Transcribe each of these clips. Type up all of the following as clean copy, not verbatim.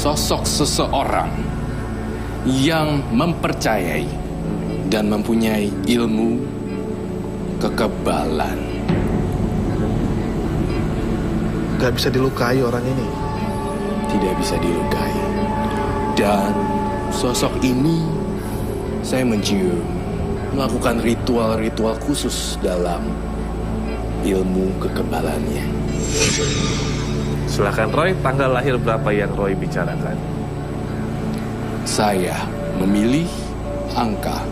sosok seseorang yang mempercayai dan mempunyai ilmu kekebalan. Gak bisa dilukai orang ini. Tidak bisa dilukai. Dan sosok ini saya mencium melakukan ritual-ritual khusus dalam ilmu kekebalannya. Silakan Roy, tanggal lahir berapa yang Roy bicarakan? Saya memilih angka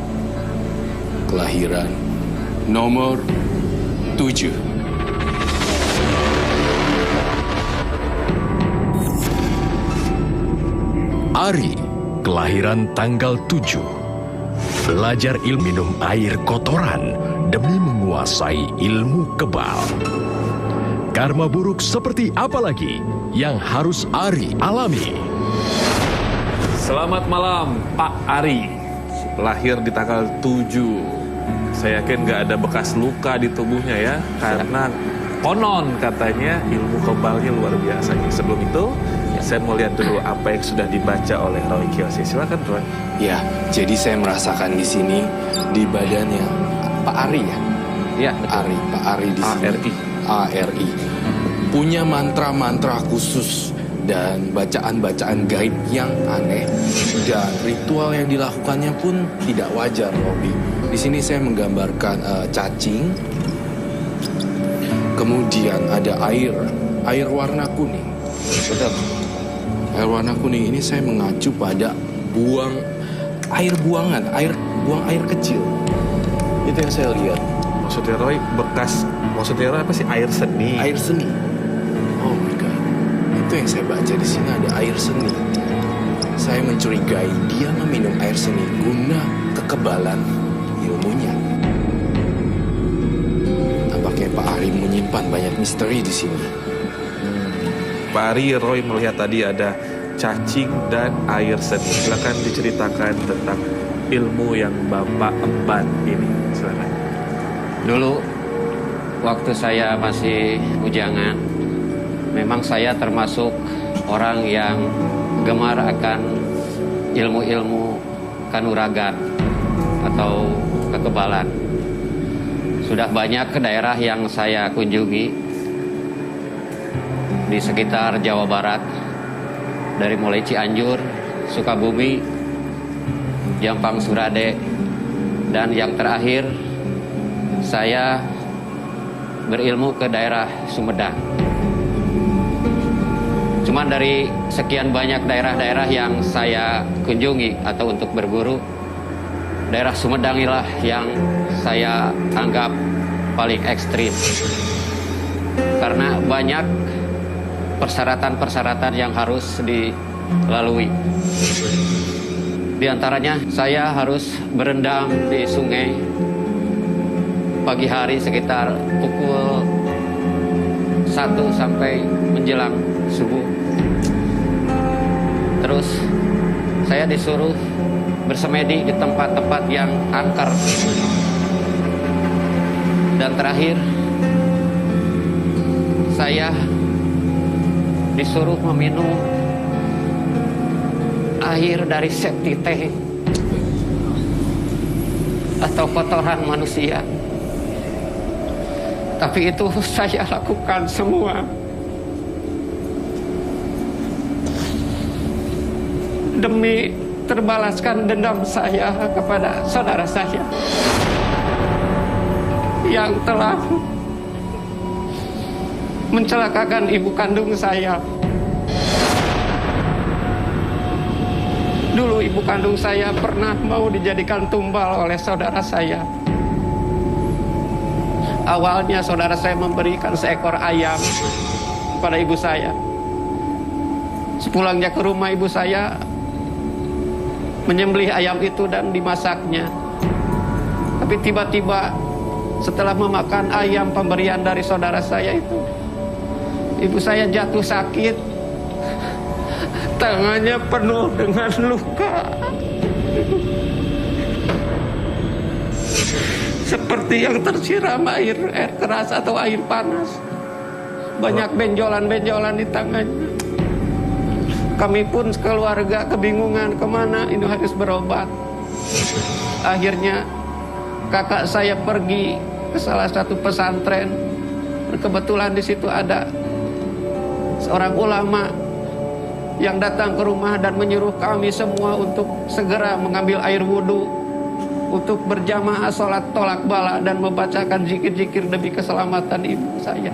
kelahiran nomor 7. Ari, kelahiran tanggal 7. Belajar ilmu minum air kotoran demi menguasai ilmu kebal. Karma buruk seperti apa lagi yang harus Ari alami? Selamat malam, Pak Ari. Lahir di tanggal 7. Saya yakin nggak ada bekas luka di tubuhnya ya, karena konon katanya ilmu kebalnya luar biasa. Sebelum itu, saya mau lihat dulu apa yang sudah dibaca oleh Roy Kiyoshi. Silakan Roy. Ya, jadi saya merasakan di sini di badannya Pak Ari ya. Ya, Ari, Pak Ari di sini. ARI. Punya mantra-mantra khusus dan bacaan-bacaan gaib yang aneh, dan ritual yang dilakukannya pun tidak wajar, Robi. Di sini saya menggambarkan cacing, kemudian ada air warna kuning. Betul. Air warna kuning ini saya mengacu pada buang buang air kecil. Itu yang saya lihat. Maksudnya Roy maksudnya Roy apa sih? Air seni. Air seni. Oh my god. Itu yang saya baca di sini, ada air seni. Saya mencurigai dia meminum air seni guna kekebalan ilmunya. Tampaknya Pak Ari menyimpan banyak misteri di sini. Pak Ari, Roy melihat tadi ada cacing dan air seni. Silakan diceritakan tentang ilmu yang Bapak emban ini. Silakan. Dulu waktu saya masih bujangan, memang saya termasuk orang yang gemar akan ilmu-ilmu kanuragan atau kekebalan. Sudah banyak ke daerah yang saya kunjungi di sekitar Jawa Barat, dari mulai Cianjur, Sukabumi, Jampang, Surade, dan yang terakhir saya berilmu ke daerah Sumedang. Cuman dari sekian banyak daerah-daerah yang saya kunjungi atau untuk berguru, daerah Sumedang inilah yang saya anggap paling ekstrim. Karena banyak persyaratan-persyaratan yang harus dilalui. Di antaranya saya harus berendam di sungai pagi hari sekitar pukul 1 sampai menjelang subuh. Terus saya disuruh bersemedi di tempat-tempat yang angker. Dan terakhir saya disuruh meminum air dari septic tank atau kotoran manusia. Tapi itu saya lakukan semua demi terbalaskan dendam saya kepada saudara saya yang telah mencelakakan ibu kandung saya. Dulu ibu kandung saya pernah mau dijadikan tumbal oleh saudara saya. Awalnya saudara saya memberikan seekor ayam kepada ibu saya. Sepulangnya ke rumah, ibu saya menyembelih ayam itu dan dimasaknya. Tapi tiba-tiba setelah memakan ayam pemberian dari saudara saya itu, ibu saya jatuh sakit. Tangannya penuh dengan luka. Seperti yang tersiram air keras atau air panas. Banyak benjolan-benjolan di tangannya. Kami pun keluarga kebingungan kemana ini harus berobat. Akhirnya kakak saya pergi ke salah satu pesantren. Kebetulan di situ ada seorang ulama yang datang ke rumah dan menyuruh kami semua untuk segera mengambil air wudhu, untuk berjamaah sholat tolak bala dan membacakan zikir-zikir demi keselamatan ibu saya.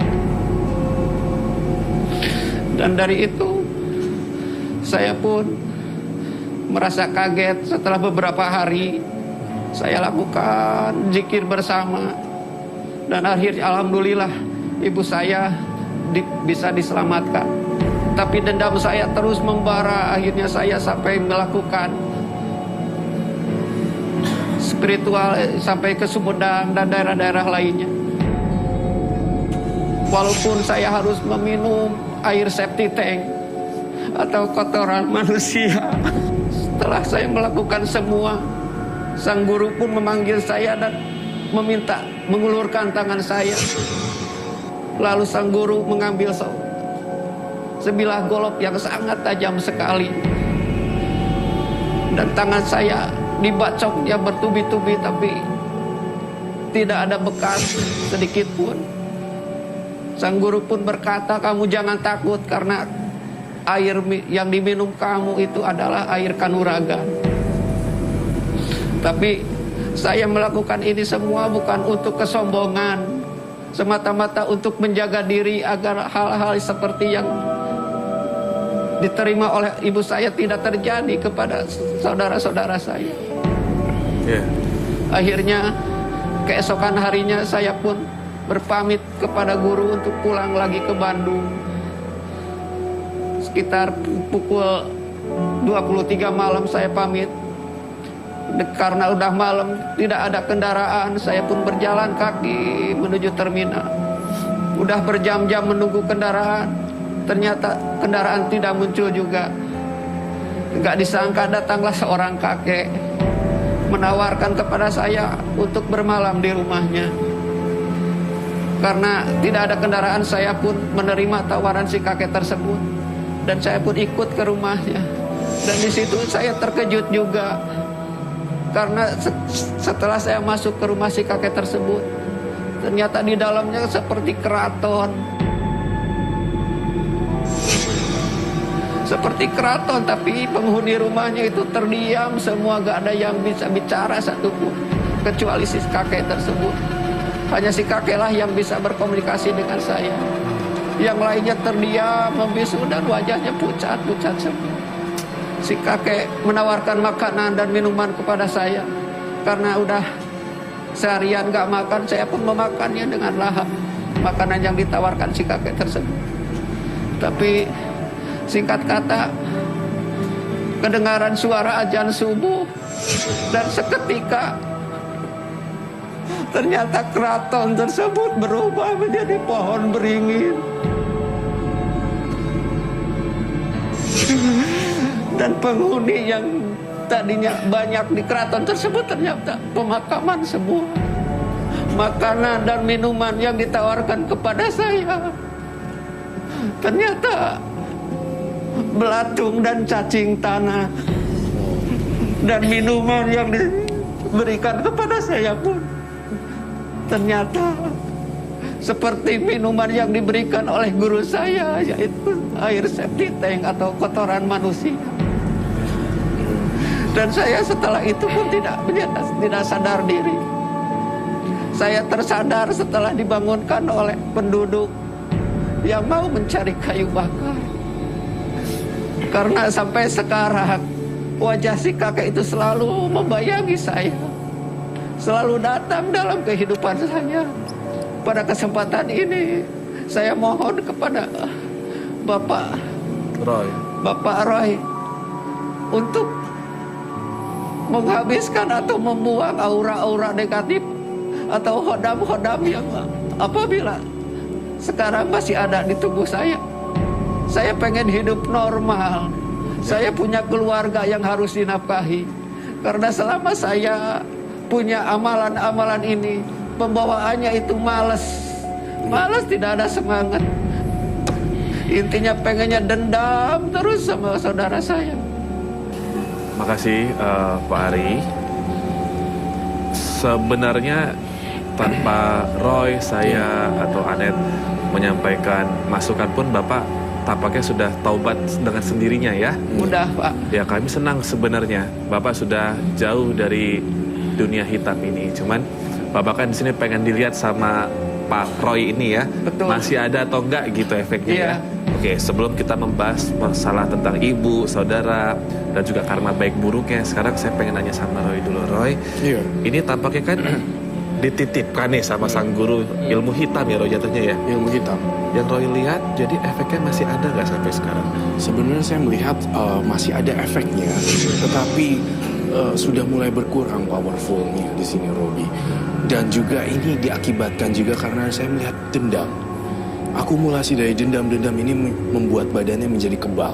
Dan dari itu saya pun merasa kaget. Setelah beberapa hari saya lakukan zikir bersama, dan akhirnya alhamdulillah ibu saya bisa diselamatkan. Tapi dendam saya terus membara. Akhirnya saya sampai melakukan spiritual sampai ke Sumedang dan daerah-daerah lainnya. Walaupun saya harus meminum air septic tank atau kotoran manusia. Setelah saya melakukan semua, sang guru pun memanggil saya dan meminta mengulurkan tangan saya. Lalu sang guru mengambil sebilah golok yang sangat tajam sekali, dan tangan saya dibacoknya bertubi-tubi, tapi tidak ada bekas sedikit pun. Sang guru pun berkata, kamu jangan takut karena air yang diminum kamu itu adalah air kanuragan. Tapi saya melakukan ini semua bukan untuk kesombongan, semata-mata untuk menjaga diri agar hal-hal seperti yang diterima oleh ibu saya tidak terjadi kepada saudara-saudara saya. Akhirnya keesokan harinya saya pun berpamit kepada guru untuk pulang lagi ke Bandung. Sekitar pukul 23 malam saya pamit. Karena udah malam tidak ada kendaraan, saya pun berjalan kaki menuju terminal. Udah berjam-jam menunggu kendaraan, ternyata kendaraan tidak muncul juga. Gak disangka datanglah seorang kakek menawarkan kepada saya untuk bermalam di rumahnya. Karena tidak ada kendaraan, saya pun menerima tawaran si kakek tersebut dan saya pun ikut ke rumahnya. Dan di situ saya terkejut juga, karena setelah saya masuk ke rumah si kakek tersebut, ternyata di dalamnya seperti keraton. Seperti keraton, tapi penghuni rumahnya itu terdiam semua, gak ada yang bisa bicara satupun kecuali si kakek tersebut. Hanya si kakeklah yang bisa berkomunikasi dengan saya. Yang lainnya terdiam, membisu, dan wajahnya pucat-pucat semua. Si kakek menawarkan makanan dan minuman kepada saya. Karena udah seharian gak makan, saya pun memakannya dengan lahap, makanan yang ditawarkan si kakek tersebut. Tapi singkat kata, kedengaran suara azan subuh, dan seketika ternyata keraton tersebut berubah menjadi pohon beringin. Dan penghuni yang tadinya banyak di keraton tersebut ternyata pemakaman semua. Makanan dan minuman yang ditawarkan kepada saya ternyata belatung dan cacing tanah. Dan minuman yang diberikan kepada saya pun ternyata seperti minuman yang diberikan oleh guru saya, yaitu air septic tank atau kotoran manusia. Dan saya setelah itu pun tidak sadar diri. Saya tersadar setelah dibangunkan oleh penduduk yang mau mencari kayu bakar. Karena sampai sekarang wajah si kakek itu selalu membayangi saya, selalu datang dalam kehidupan saya. Pada kesempatan ini saya mohon kepada Bapak Roy untuk menghabiskan atau membuang aura-aura negatif atau hodam-hodam yang apabila sekarang masih ada di tubuh saya. Saya pengen hidup normal. Saya punya keluarga yang harus dinafkahi. Karena selama saya punya amalan-amalan ini, pembawaannya itu malas. Malas, tidak ada semangat. Intinya pengennya dendam terus sama saudara saya. Makasih Pak Ari. Sebenarnya tanpa Roy, saya atau Anet menyampaikan masukan pun Bapak tampaknya sudah taubat dengan sendirinya ya. Udah Pak. Ya kami senang sebenarnya Bapak sudah jauh dari dunia hitam ini. Cuman Bapak kan di sini pengen dilihat sama Pak Roy ini ya. Betul. Masih ada atau enggak gitu efeknya Iya. ya. Oke, sebelum kita membahas masalah tentang ibu, saudara, dan juga karma baik buruknya, sekarang saya pengen nanya sama Roy dulu. Roy, Iya. ini tampaknya kan dititipkan nih sama sang guru ilmu hitam ya Roy jatuhnya ya. Ilmu hitam. Yang Roy lihat, jadi efeknya masih ada nggak sampai sekarang? Sebenarnya saya melihat masih ada efeknya, tetapi sudah mulai berkurang powerfulnya di sini, Robi. Dan juga ini diakibatkan juga karena saya melihat dendam. Akumulasi dari dendam-dendam ini membuat badannya menjadi kebal.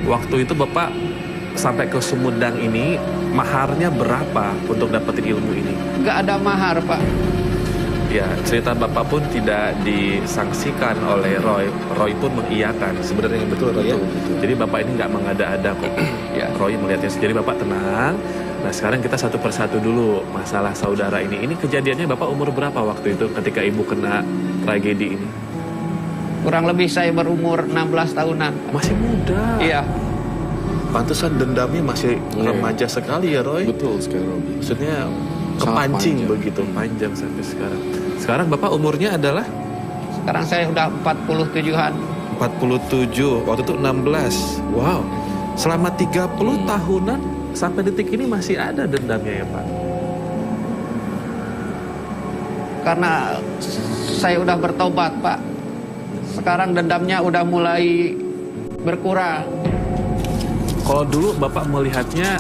Waktu itu Bapak sampai ke Sumedang ini, maharnya berapa untuk dapetin ilmu ini? Nggak ada mahar Pak. Ya, cerita Bapak pun tidak disangsikan oleh Roy. Roy pun mengiyakan. Sebenarnya yang betul Roy ya. Betul. Jadi Bapak ini nggak mengada-ada kok. Ya, Roy melihatnya. Jadi Bapak tenang. Nah, sekarang kita satu persatu dulu masalah saudara ini. Ini kejadiannya Bapak umur berapa waktu itu ketika Ibu kena tragedi ini? Kurang lebih saya berumur 16 tahunan. Masih muda. Iya. Pantesan dendamnya masih Iya. remaja sekali ya Roy. Betul sekali, Robi. Maksudnya Sangat kepancing panjang. begitu. Panjang sampai sekarang. Sekarang Bapak umurnya adalah Sekarang saya udah 47-an. 47. Waktu itu 16. Wow. Selama 30 tahunan sampai detik ini masih ada dendamnya ya Pak? Karena saya udah bertobat Pak. Sekarang dendamnya udah mulai berkurang. Kalau dulu Bapak melihatnya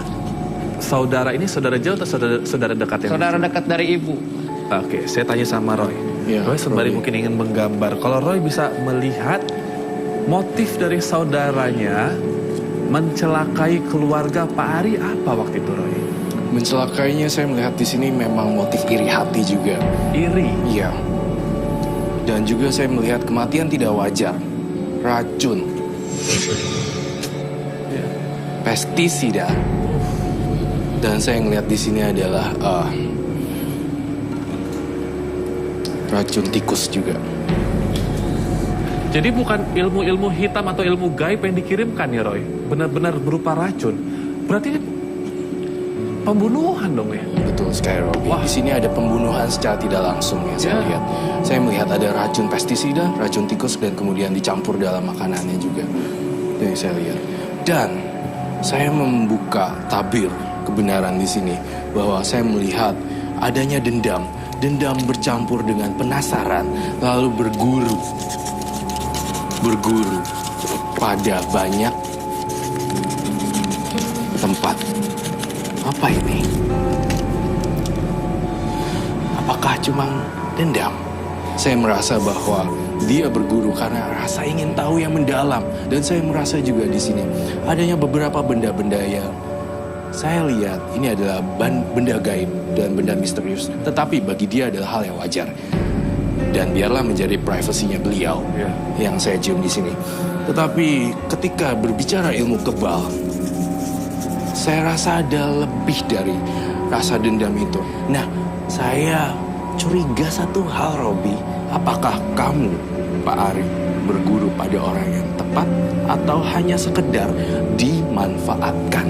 saudara ini saudara jauh atau saudara dekat ya? Saudara dekat dari ibu. Oke, saya tanya sama Roy. Iya, Roy sembari Roy. mungkin ingin menggambar. Kalau Roy bisa melihat motif dari saudaranya mencelakai keluarga Pak Ari apa waktu itu Roy? Mencelakainya saya melihat di sini memang motif iri hati juga. Iri. Iya. Dan juga saya melihat kematian tidak wajar. Racun. Ya. Pestisida. Dan saya melihat di sini adalah racun tikus juga. Jadi bukan ilmu-ilmu hitam atau ilmu gaib yang dikirimkan ya Roy? Benar-benar berupa racun. Berarti ini pembunuhan dong ya? Betul sekali, Robi. Wah. Di sini ada pembunuhan secara tidak langsung ya saya Ya. lihat. Saya melihat ada racun pestisida, racun tikus, dan kemudian dicampur dalam makanannya juga. Yang saya lihat. Dan saya membuka tabir kebenaran di sini bahwa saya melihat adanya dendam. Dendam bercampur dengan penasaran, lalu berguru pada banyak tempat. Apa ini? Apakah cuma dendam? Saya merasa bahwa dia berguru karena rasa ingin tahu yang mendalam. Dan saya merasa juga di sini adanya beberapa benda-benda yang saya lihat ini adalah benda gaib dan benda misterius. Tetapi bagi dia adalah hal yang wajar. Dan biarlah menjadi privasinya beliau Ya. yang saya cium di sini. Tetapi ketika berbicara ilmu kebal, saya rasa ada lebih dari rasa dendam itu. Nah, saya curiga satu hal, Robi. Apakah kamu, Pak Ari, berguru pada orang yang tepat atau hanya sekedar dimanfaatkan?